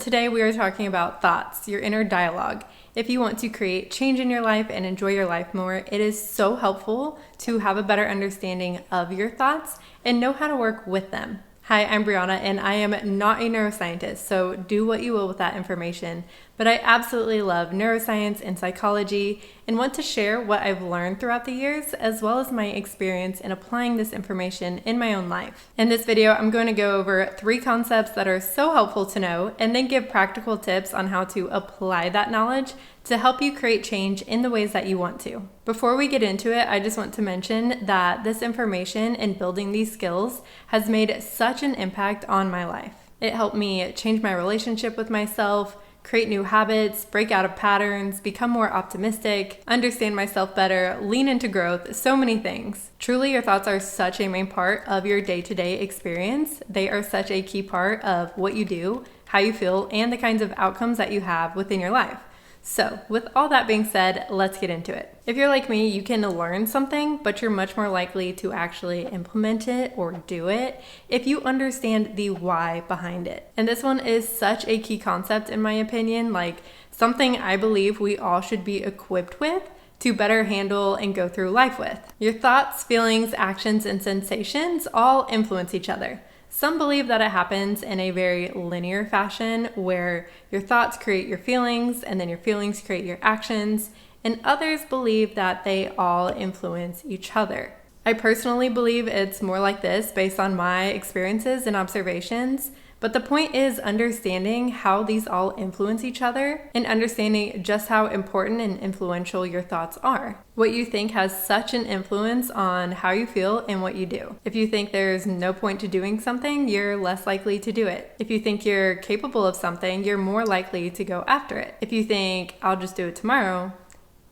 today we are talking about thoughts, your inner dialogue. If you want to create change in your life and enjoy your life more, it is so helpful to have a better understanding of your thoughts and know how to work with them. Hi, I'm Brianna, and I am not a neuroscientist, so do what you will with that information. But I absolutely love neuroscience and psychology and want to share what I've learned throughout the years, as well as my experience in applying this information in my own life. In this video, I'm going to go over 3 concepts that are so helpful to know, and then give practical tips on how to apply that knowledge to help you create change in the ways that you want to. Before we get into it, I just want to mention that this information and building these skills has made such an impact on my life. It helped me change my relationship with myself, create new habits, break out of patterns, become more optimistic, understand myself better, lean into growth, so many things. Truly, your thoughts are such a main part of your day-to-day experience. They are such a key part of what you do, how you feel, and the kinds of outcomes that you have within your life. So, with all that being said, let's get into it. If you're like me, you can learn something, but you're much more likely to actually implement it or do it if you understand the why behind it. And this one is such a key concept in my opinion, like something I believe we all should be equipped with to better handle and go through life with. Your thoughts, feelings, actions, and sensations all influence each other. Some believe that it happens in a very linear fashion where your thoughts create your feelings and then your feelings create your actions, and others believe that they all influence each other. I personally believe it's more like this based on my experiences and observations, but the point is understanding how these all influence each other and understanding just how important and influential your thoughts are. What you think has such an influence on how you feel and what you do. If you think there's no point to doing something, you're less likely to do it. If you think you're capable of something, you're more likely to go after it. If you think, I'll just do it tomorrow,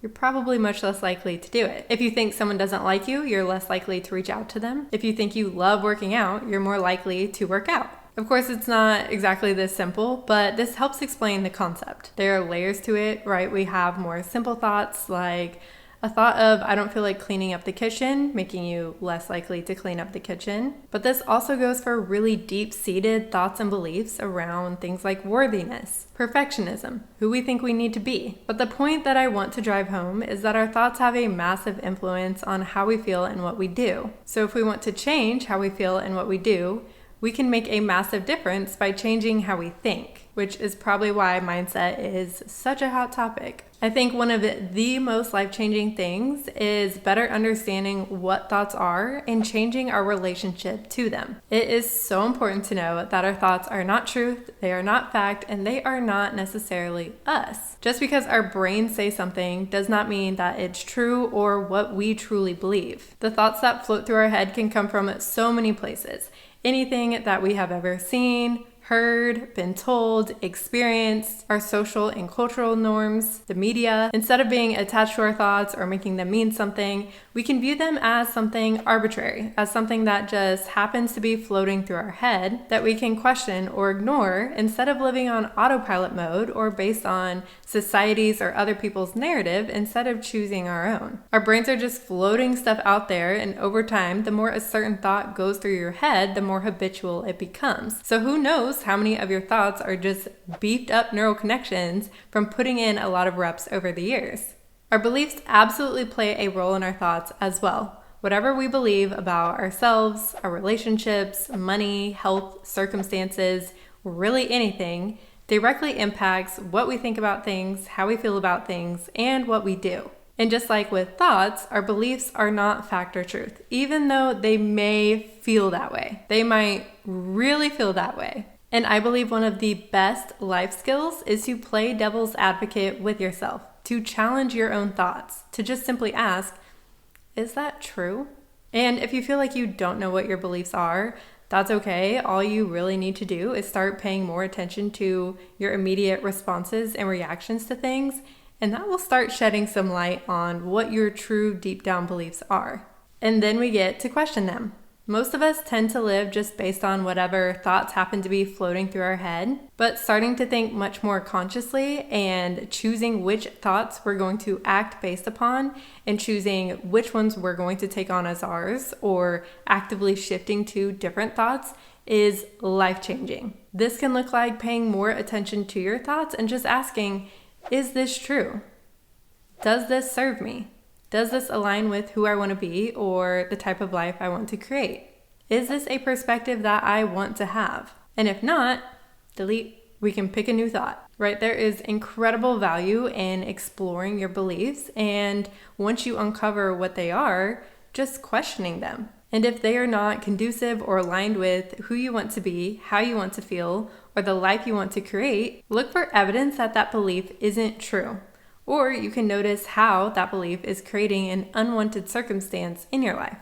you're probably much less likely to do it. If you think someone doesn't like you, you're less likely to reach out to them. If you think you love working out, you're more likely to work out. Of course, it's not exactly this simple, but this helps explain the concept. There are layers to it, right? We have more simple thoughts like a thought of, I don't feel like cleaning up the kitchen, making you less likely to clean up the kitchen. But this also goes for really deep-seated thoughts and beliefs around things like worthiness, perfectionism, who we think we need to be. But the point that I want to drive home is that our thoughts have a massive influence on how we feel and what we do. So if we want to change how we feel and what we do, we can make a massive difference by changing how we think, which is probably why mindset is such a hot topic. I think one of the most life-changing things is better understanding what thoughts are and changing our relationship to them. It is so important to know that our thoughts are not truth, they are not fact, and they are not necessarily us. Just because our brains say something does not mean that it's true or what we truly believe. The thoughts that float through our head can come from so many places. Anything that we have ever seen, heard, been told, experienced, our social and cultural norms, the media. Instead of being attached to our thoughts or making them mean something, we can view them as something arbitrary, as something that just happens to be floating through our head that we can question or ignore instead of living on autopilot mode or based on society's or other people's narrative instead of choosing our own. Our brains are just floating stuff out there, and over time, the more a certain thought goes through your head, the more habitual it becomes. So who knows how many of your thoughts are just beefed up neural connections from putting in a lot of reps over the years. Our beliefs absolutely play a role in our thoughts as well. Whatever we believe about ourselves, our relationships, money, health, circumstances, really anything, directly impacts what we think about things, how we feel about things, and what we do. And just like with thoughts, our beliefs are not fact or truth, even though they may feel that way. They might really feel that way. And I believe one of the best life skills is to play devil's advocate with yourself, to challenge your own thoughts, to just simply ask, is that true? And if you feel like you don't know what your beliefs are, that's okay. All you really need to do is start paying more attention to your immediate responses and reactions to things, and that will start shedding some light on what your true deep down beliefs are. And then we get to question them. Most of us tend to live just based on whatever thoughts happen to be floating through our head, but starting to think much more consciously and choosing which thoughts we're going to act based upon and choosing which ones we're going to take on as ours or actively shifting to different thoughts is life-changing. This can look like paying more attention to your thoughts and just asking, is this true? Does this serve me? Does this align with who I want to be or the type of life I want to create? Is this a perspective that I want to have? And if not, delete. We can pick a new thought, right? There is incredible value in exploring your beliefs, and once you uncover what they are, just questioning them. And if they are not conducive or aligned with who you want to be, how you want to feel, or the life you want to create, look for evidence that that belief isn't true. Or you can notice how that belief is creating an unwanted circumstance in your life.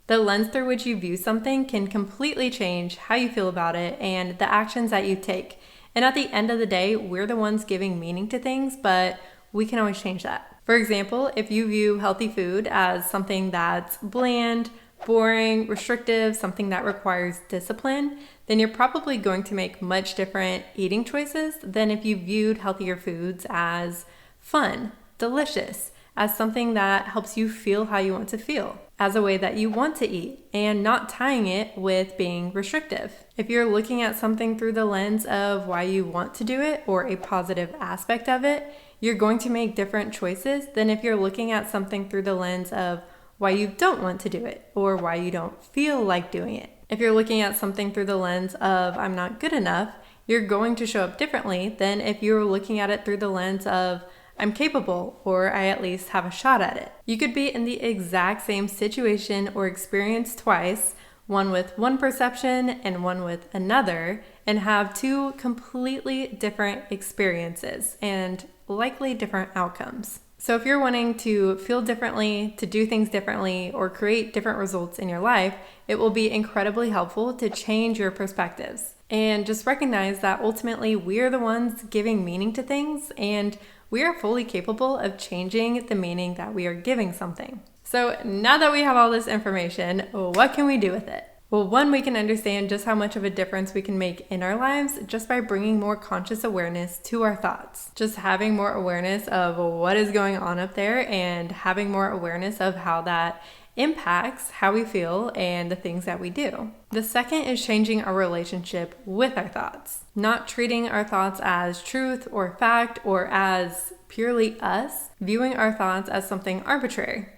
The lens through which you view something can completely change how you feel about it and the actions that you take. And at the end of the day, we're the ones giving meaning to things, but we can always change that. For example, if you view healthy food as something that's bland, boring, restrictive, something that requires discipline, then you're probably going to make much different eating choices than if you viewed healthier foods as fun, delicious, as something that helps you feel how you want to feel, as a way that you want to eat, and not tying it with being restrictive. If you're looking at something through the lens of why you want to do it or a positive aspect of it, you're going to make different choices than if you're looking at something through the lens of why you don't want to do it or why you don't feel like doing it. If you're looking at something through the lens of I'm not good enough, you're going to show up differently than if you're looking at it through the lens of I'm capable, or I at least have a shot at it. You could be in the exact same situation or experience twice, one with one perception and one with another, and have two completely different experiences and likely different outcomes. So if you're wanting to feel differently, to do things differently, or create different results in your life, it will be incredibly helpful to change your perspectives. And just recognize that ultimately we're the ones giving meaning to things, and we are fully capable of changing the meaning that we are giving something. So now that we have all this information, what can we do with it? Well, one, we can understand just how much of a difference we can make in our lives just by bringing more conscious awareness to our thoughts. Just having more awareness of what is going on up there and having more awareness of how that impacts how we feel and the things that we do. The second is changing our relationship with our thoughts. Not treating our thoughts as truth or fact or as purely us, viewing our thoughts as something arbitrary.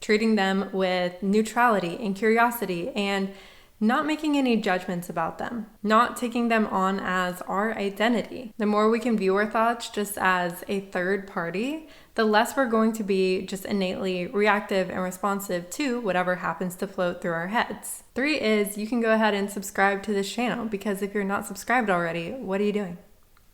Treating them with neutrality and curiosity and not making any judgments about them, not taking them on as our identity. The more we can view our thoughts just as a third party, the less we're going to be just innately reactive and responsive to whatever happens to float through our heads. 3 is you can go ahead and subscribe to this channel, because if you're not subscribed already, what are you doing?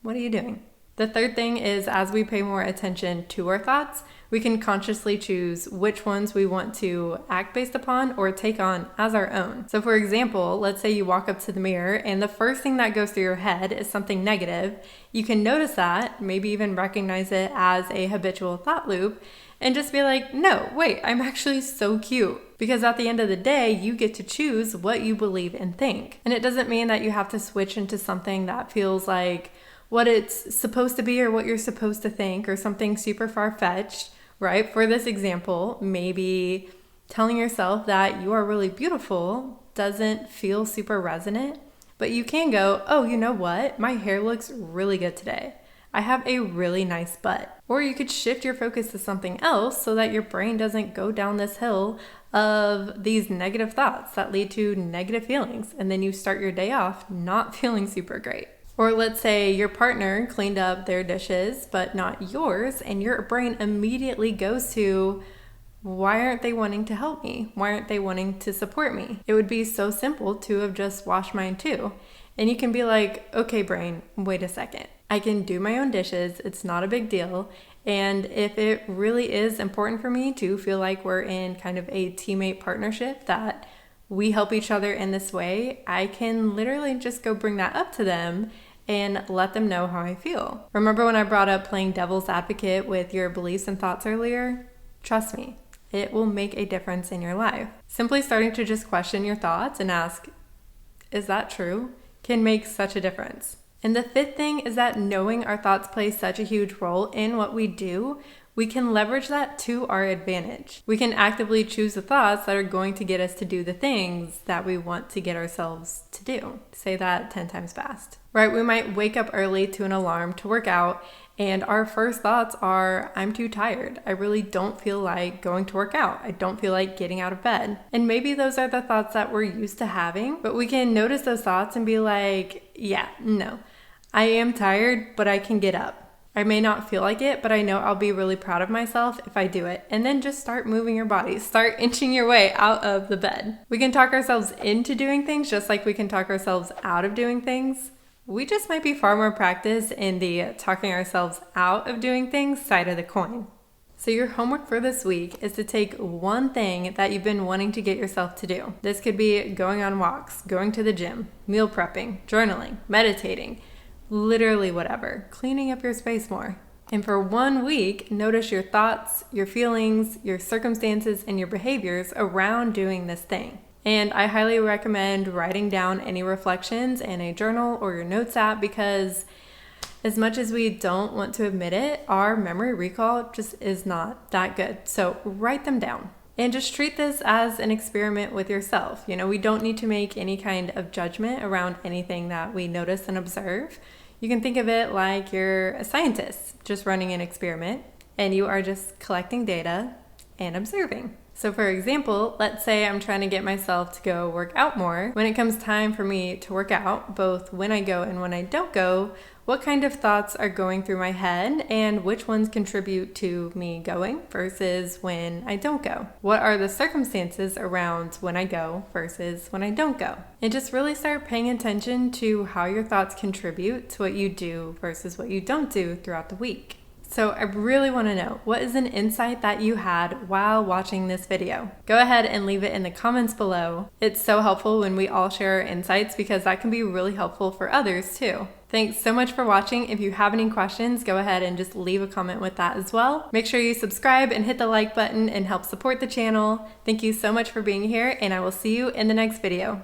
What are you doing? The third thing is, as we pay more attention to our thoughts, we can consciously choose which ones we want to act based upon or take on as our own. So for example, let's say you walk up to the mirror and the first thing that goes through your head is something negative. You can notice that, maybe even recognize it as a habitual thought loop, and just be like, no, wait, I'm actually so cute. Because at the end of the day, you get to choose what you believe and think. And it doesn't mean that you have to switch into something that feels like what it's supposed to be or what you're supposed to think or something super far-fetched, right? For this example, maybe telling yourself that you are really beautiful doesn't feel super resonant, but you can go, oh, you know what? My hair looks really good today. I have a really nice butt. Or you could shift your focus to something else so that your brain doesn't go down this hill of these negative thoughts that lead to negative feelings, and then you start your day off not feeling super great. Or let's say your partner cleaned up their dishes, but not yours, and your brain immediately goes to, why aren't they wanting to help me? Why aren't they wanting to support me? It would be so simple to have just washed mine too. And you can be like, okay, brain, wait a second. I can do my own dishes. It's not a big deal. And if it really is important for me to feel like we're in kind of a teammate partnership, that we help each other in this way, I can literally just go bring that up to them and let them know how I feel. Remember when I brought up playing devil's advocate with your beliefs and thoughts earlier? Trust me, it will make a difference in your life. Simply starting to just question your thoughts and ask, is that true? Can make such a difference. And the fifth thing is that knowing our thoughts play such a huge role in what we do, we can leverage that to our advantage. We can actively choose the thoughts that are going to get us to do the things that we want to get ourselves to do. Say that 10 times fast. Right? We might wake up early to an alarm to work out, and our first thoughts are, I'm too tired. I really don't feel like going to work out. I don't feel like getting out of bed. And maybe those are the thoughts that we're used to having, but we can notice those thoughts and be like, yeah, no, I am tired, but I can get up. I may not feel like it, but I know I'll be really proud of myself if I do it. And then just start moving your body. Start inching your way out of the bed. We can talk ourselves into doing things just like we can talk ourselves out of doing things. We just might be far more practiced in the talking ourselves out of doing things side of the coin. So your homework for this week is to take one thing that you've been wanting to get yourself to do. This could be going on walks, going to the gym, meal prepping, journaling, meditating, literally whatever, cleaning up your space more. And for 1 week, notice your thoughts, your feelings, your circumstances, and your behaviors around doing this thing. And I highly recommend writing down any reflections in a journal or your notes app, because as much as we don't want to admit it, our memory recall just is not that good. So write them down and just treat this as an experiment with yourself. We don't need to make any kind of judgment around anything that we notice and observe. You can think of it like you're a scientist just running an experiment, and you are just collecting data and observing. So for example, let's say I'm trying to get myself to go work out more. When it comes time for me to work out, both when I go and when I don't go, what kind of thoughts are going through my head and which ones contribute to me going versus when I don't go? What are the circumstances around when I go versus when I don't go? And just really start paying attention to how your thoughts contribute to what you do versus what you don't do throughout the week. So I really want to know, what is an insight that you had while watching this video? Go ahead and leave it in the comments below. It's so helpful when we all share our insights, because that can be really helpful for others too. Thanks so much for watching. If you have any questions, go ahead and just leave a comment with that as well. Make sure you subscribe and hit the like button and help support the channel. Thank you so much for being here, and I will see you in the next video.